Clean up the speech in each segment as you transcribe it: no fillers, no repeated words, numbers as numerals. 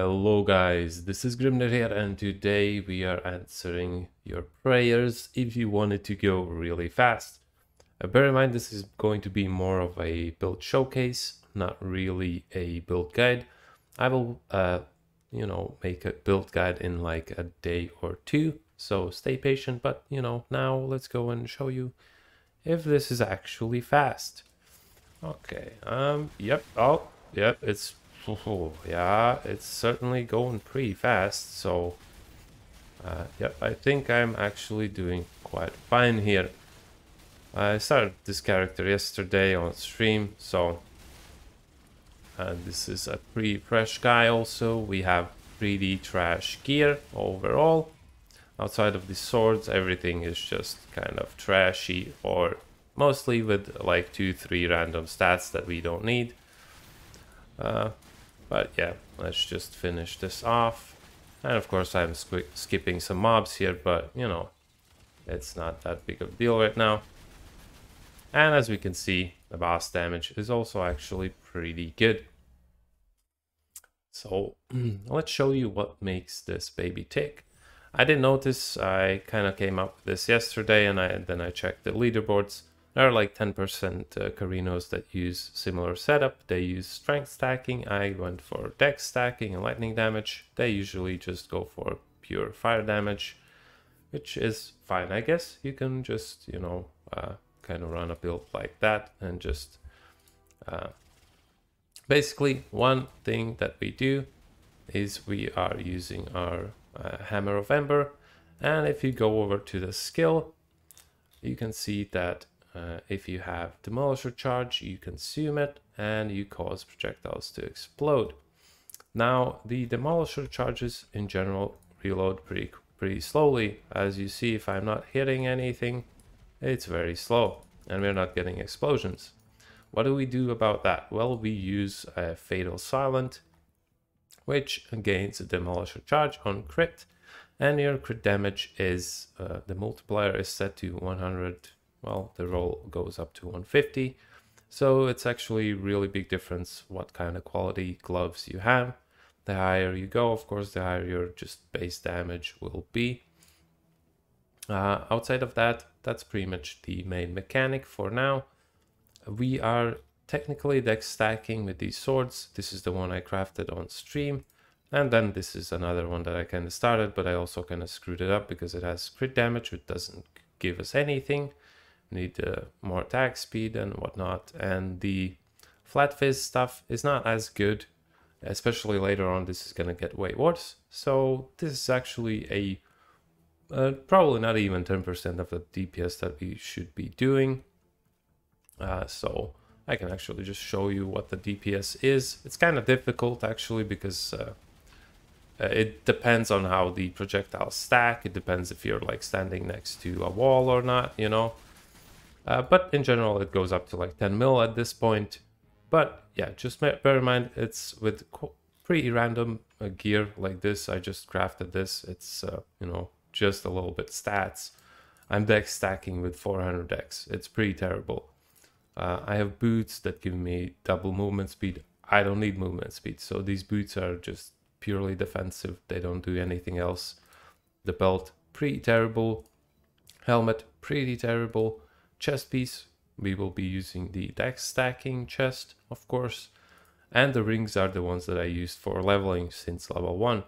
Hello guys, this is Grimner here, and today we are answering your prayers if you want it to go really fast. Bear in mind this is going to be more of a build showcase, not really a build guide. I will make a build guide in like a day or two, so stay patient, but now let's go and show you if this is actually fast. Okay, yep, it's yeah, it's certainly going pretty fast, so yep, I think I'm actually doing quite fine here. I started this character yesterday on stream, so this is a pretty fresh guy. Also, we have pretty trash gear overall. Outside of the swords, everything is just kind of trashy, or mostly with like 2-3 random stats that we don't need. But yeah, let's just finish this off. And of course I'm skipping some mobs here, but it's not that big of a deal right now. And as we can see, the boss damage is also actually pretty good. So let's show you what makes this baby tick. I did notice, I kind of came up with this yesterday, and then I checked the leaderboards. There are like 10% Carinos that use similar setup. They use strength stacking. I went for dex stacking and lightning damage. They usually just go for pure fire damage, which is fine, I guess. You can just, kind of run a build like that and just... Basically, one thing that we do is we are using our Hammer of Ember. And if you go over to the skill, you can see that if you have Demolisher Charge, you consume it and you cause projectiles to explode. Now, the Demolisher Charges in general reload pretty slowly. As you see, if I'm not hitting anything, it's very slow and we're not getting explosions. What do we do about that? Well, we use a Fatal Silent, which gains a Demolisher Charge on crit, and your crit damage is, the multiplier is set to 100. Well, the roll goes up to 150, so it's actually really big difference what kind of quality gloves you have. The higher you go, of course, the higher your just base damage will be. Outside of that, that's pretty much the main mechanic for now. We are technically dex stacking with these swords. This is the one I crafted on stream, and then this is another one that I kind of started, but I also kind of screwed it up because it has crit damage, which doesn't give us anything. Need more attack speed and whatnot, and the flat fizz stuff is not as good, especially later on. This is gonna get way worse, so this is actually a probably not even 10% of the DPS that we should be doing. So I can actually just show you what the DPS is. It's kind of difficult actually because it depends on how the projectiles stack. It depends if you're like standing next to a wall or not, but in general, it goes up to like 10 mil at this point. But yeah, just bear in mind, it's with pretty random gear like this. I just crafted this. It's, just a little bit stats. I'm dex stacking with 400 dex. It's pretty terrible. I have boots that give me double movement speed. I don't need movement speed. So these boots are just purely defensive. They don't do anything else. The belt, pretty terrible. Helmet, pretty terrible. Chest piece, we will be using the dex stacking chest, of course, and the rings are the ones that I used for leveling since level 1.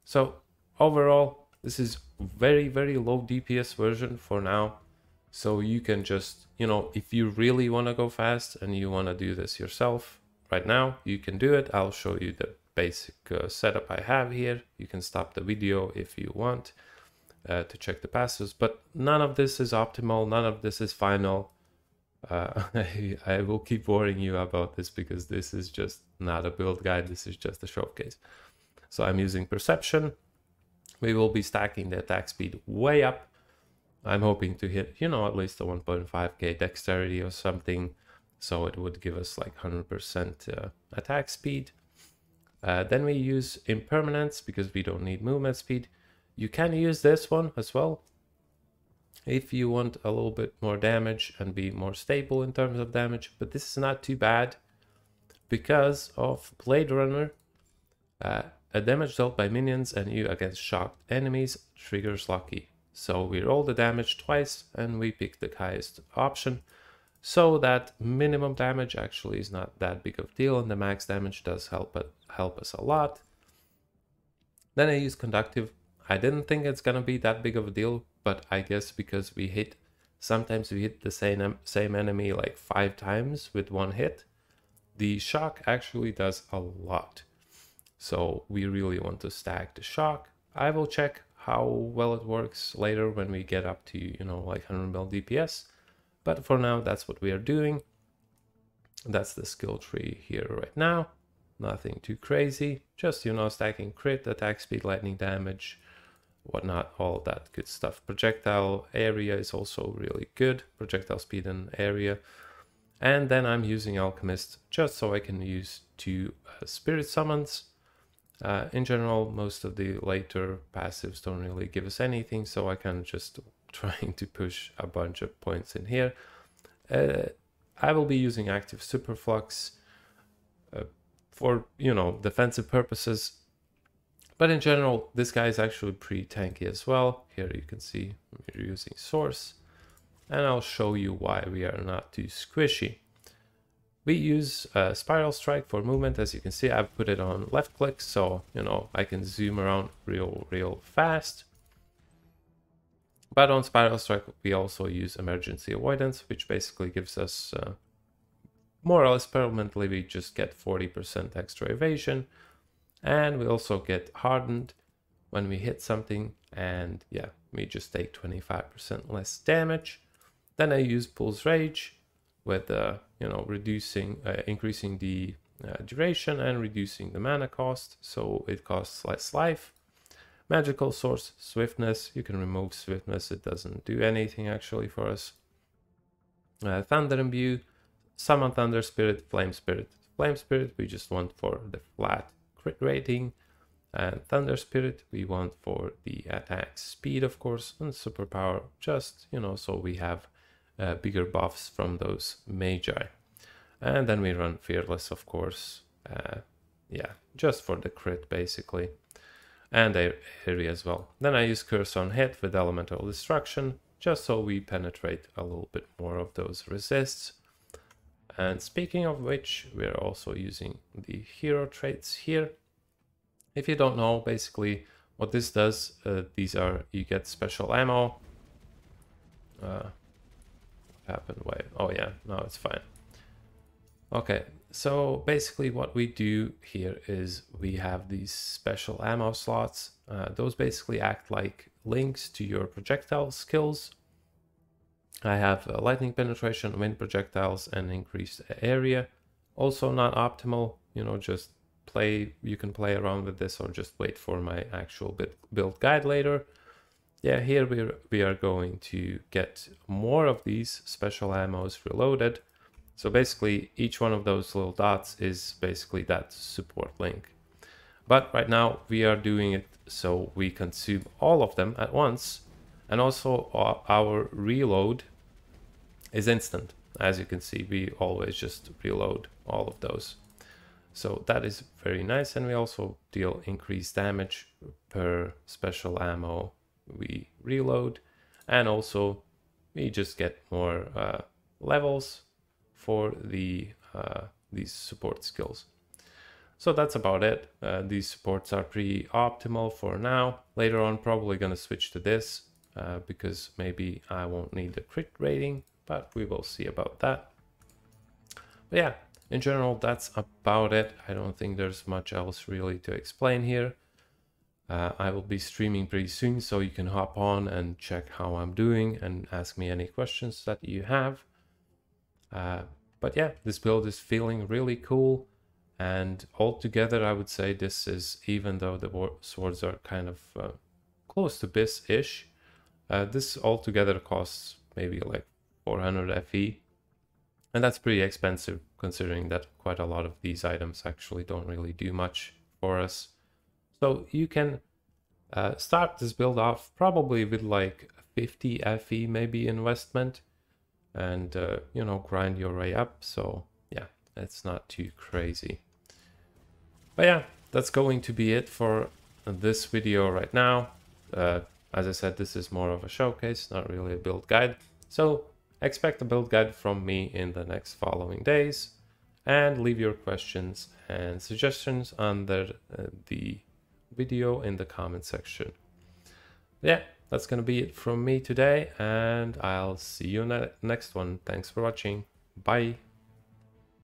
So overall, this is very low DPS version for now, so you can just, if you really want to go fast and you want to do this yourself right now, you can do it. I'll show you the basic setup I have here. You can stop the video if you want to check the passes, but none of this is optimal, none of this is final. I will keep warning you about this because this is just not a build guide, this is just a showcase. So I'm using Perception. We will be stacking the attack speed way up. I'm hoping to hit, at least a 1.5k dexterity or something, so it would give us like 100% attack speed. Then we use Impermanence because we don't need movement speed. You can use this one as well if you want a little bit more damage and be more stable in terms of damage, but this is not too bad because of Blade Runner. a damage dealt by minions and you against shocked enemies triggers lucky. So we roll the damage twice and we pick the highest option. So that minimum damage actually is not that big of a deal, and the max damage does help us a lot. Then I use conductive. I didn't think it's gonna be that big of a deal, but I guess because sometimes we hit the same enemy like 5 times with one hit, the shock actually does a lot. So we really want to stack the shock. I will check how well it works later when we get up to, you know, like 100 mil DPS. But for now, that's what we are doing. That's the skill tree here right now. Nothing too crazy. Just, you know, stacking crit, attack speed, lightning damage, whatnot, all that good stuff. Projectile area is also really good. Projectile speed and area. And then I'm using Alchemist just so I can use 2 spirit summons. In general, most of the later passives don't really give us anything, so I can just trying to push a bunch of points in here. I will be using active superflux for, you know, defensive purposes. But in general, this guy is actually pretty tanky as well. Here you can see we're using Source. And I'll show you why we are not too squishy. We use Spiral Strike for movement. As you can see, I've put it on left click, so, you know, I can zoom around real fast. But on Spiral Strike, we also use Emergency Avoidance, which basically gives us, more or less permanently, we just get 40% extra evasion. And we also get Hardened when we hit something, and yeah, we just take 25% less damage. Then I use Pulse Rage with, you know, increasing the duration and reducing the mana cost, so it costs less life. Magical Source, Swiftness. You can remove Swiftness, it doesn't do anything actually for us. Thunder Imbue, Summon Thunder Spirit, Flame Spirit. Flame Spirit we just want for the flat crit rating, and Thunder Spirit we want for the attack speed, of course, and Superpower just, you know, so we have bigger buffs from those magi. And then we run Fearless, of course, yeah, just for the crit basically, and area as well. Then I use Curse on Hit with Elemental Destruction, just so we penetrate a little bit more of those resists. And speaking of which, we're also using the hero traits here. If you don't know, basically what this does, these are, you get special ammo. What happened? Wait, oh yeah, no, it's fine. Okay, so basically what we do here is we have these special ammo slots. Those basically act like links to your projectile skills. I have lightning penetration, wind projectiles, and increased area. Also not optimal, you know, just you can play around with this or just wait for my actual build guide later. Yeah, here we are going to get more of these special ammos reloaded. So basically each one of those little dots is basically that support link. But right now we are doing it so we consume all of them at once. And also our reload is instant. As you can see, we always just reload all of those. So that is very nice. And we also deal increased damage per special ammo we reload. And also we just get more levels for these support skills. So that's about it. These supports are pretty optimal for now. Later on, probably gonna switch to this because maybe I won't need the crit rating, but we will see about that. But yeah, in general, that's about it. I don't think there's much else really to explain here. I will be streaming pretty soon, so you can hop on and check how I'm doing and ask me any questions that you have. But yeah, this build is feeling really cool. And altogether, I would say this is, even though the swords are kind of close to Bis-ish, this altogether costs maybe like 400 FE. And that's pretty expensive considering that quite a lot of these items actually don't really do much for us. So you can start this build off probably with like 50 FE maybe investment and, you know, grind your way up. So yeah, it's not too crazy. But yeah, that's going to be it for this video right now. As I said, this is more of a showcase, not really a build guide. So expect a build guide from me in the next following days, and leave your questions and suggestions under the video in the comment section. Yeah, that's gonna be it from me today, and I'll see you in the next one. Thanks for watching. Bye.